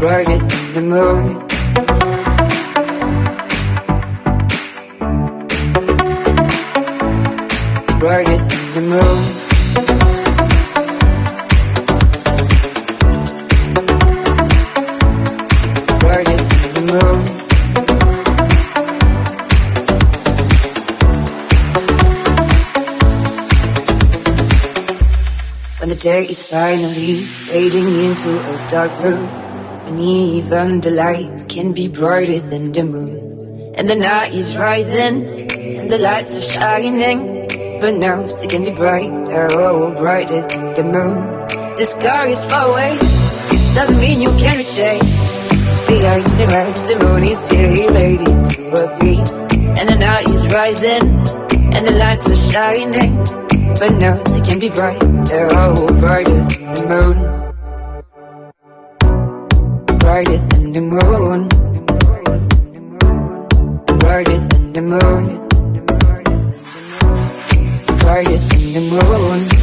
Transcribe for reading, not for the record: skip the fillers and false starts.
brighter than the moon. Brighter than the moon. Brighter than the moon. When the day is finally fading into a dark room, and even the light can be brighter than the moon. And the night is right then, and the lights are shining, but now it can be brighter, oh, brighter than the moon. The sky is far away, doesn't mean you can't reach it. Behind the clouds, the moon is here, ready to appear. And the night is right then, and the lights are shining, but now it can be brighter, oh, brighter than the moon. Brighter than the moon. Brighter than the moon. Brighter than the moon.